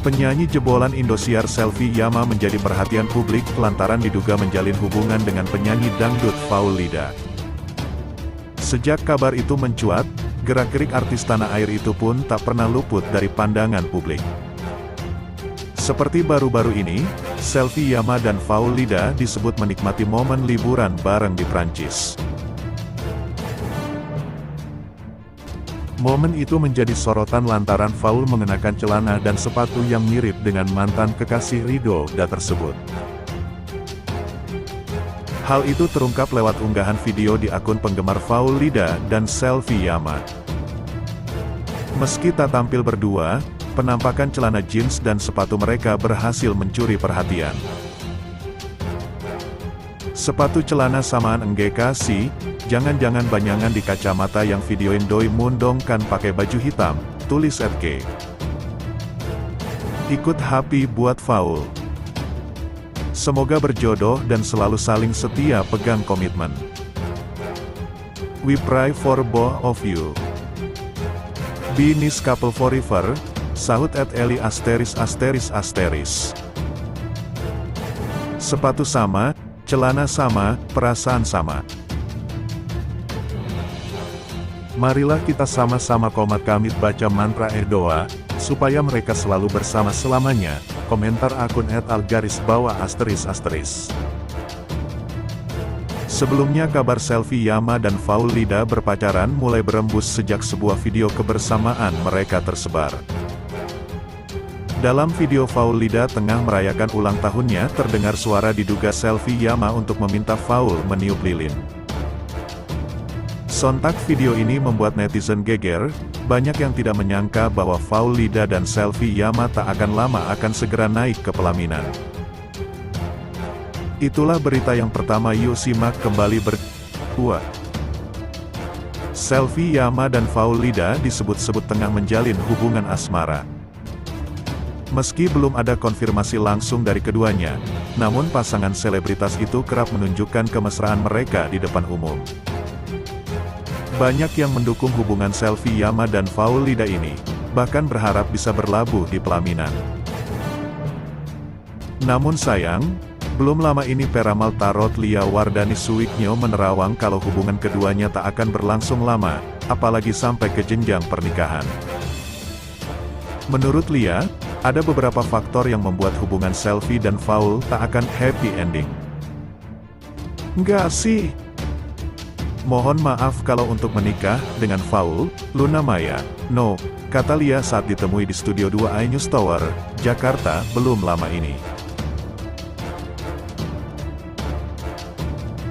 Penyanyi jebolan Indosiar Selvi Yama menjadi perhatian publik lantaran diduga menjalin hubungan dengan penyanyi dangdut Faulida. Sejak kabar itu mencuat, gerak-gerik artis tanah air itu pun tak pernah luput dari pandangan publik. Seperti baru-baru ini, Selvi Yama dan Faulida disebut menikmati momen liburan bareng di Prancis. Momen itu menjadi sorotan lantaran Faul mengenakan celana dan sepatu yang mirip dengan mantan kekasih Ridolda tersebut. Hal itu terungkap lewat unggahan video di akun penggemar Faulida dan Selvi Yama. Meski tak tampil berdua, penampakan celana jeans dan sepatu mereka berhasil mencuri perhatian. Sepatu celana samaan enggak sih, jangan-jangan banyangan di kacamata yang videoin doi mundong kan pakai baju hitam, tulis @k. Ikut happy buat Faul. Semoga berjodoh dan selalu saling setia pegang komitmen. We pray for both of you. Be nice couple forever, sahut @eli *****. Sepatu sama, celana sama, perasaan sama. Marilah kita sama-sama komat kamit baca mantra doa, supaya mereka selalu bersama selamanya, komentar akun @al__. Sebelumnya kabar Selvi Yama dan Faulida berpacaran mulai berembus sejak sebuah video kebersamaan mereka tersebar. Dalam video Faulida tengah merayakan ulang tahunnya terdengar suara diduga Selvi Yama untuk meminta Faul meniup lilin. Sontak video ini membuat netizen geger, banyak yang tidak menyangka bahwa Faulida dan Selvi Yama tak akan lama akan segera naik ke pelaminan. Itulah berita yang pertama, yuk simak kembali berdua. Selvi Yama dan Faulida disebut-sebut tengah menjalin hubungan asmara. Meski belum ada konfirmasi langsung dari keduanya, namun pasangan selebritas itu kerap menunjukkan kemesraan mereka di depan umum. Banyak yang mendukung hubungan Selvi Yama dan Faulida ini, bahkan berharap bisa berlabuh di pelaminan. Namun sayang, belum lama ini peramal tarot Lia Wardani Suwiknyo menerawang kalau hubungan keduanya tak akan berlangsung lama, apalagi sampai ke jenjang pernikahan. Menurut Lia, ada beberapa faktor yang membuat hubungan Selvi dan Faul tak akan happy ending. Enggak sih. Mohon maaf kalau untuk menikah dengan Faul, Luna Maya, no, kata Lia saat ditemui di Studio 2 iNews Tower, Jakarta, belum lama ini.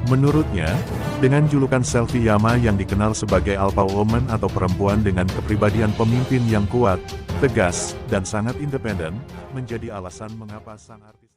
Menurutnya, dengan julukan Selvi Yama yang dikenal sebagai Alpha Woman atau perempuan dengan kepribadian pemimpin yang kuat, tegas, dan sangat independen, menjadi alasan mengapa sang artis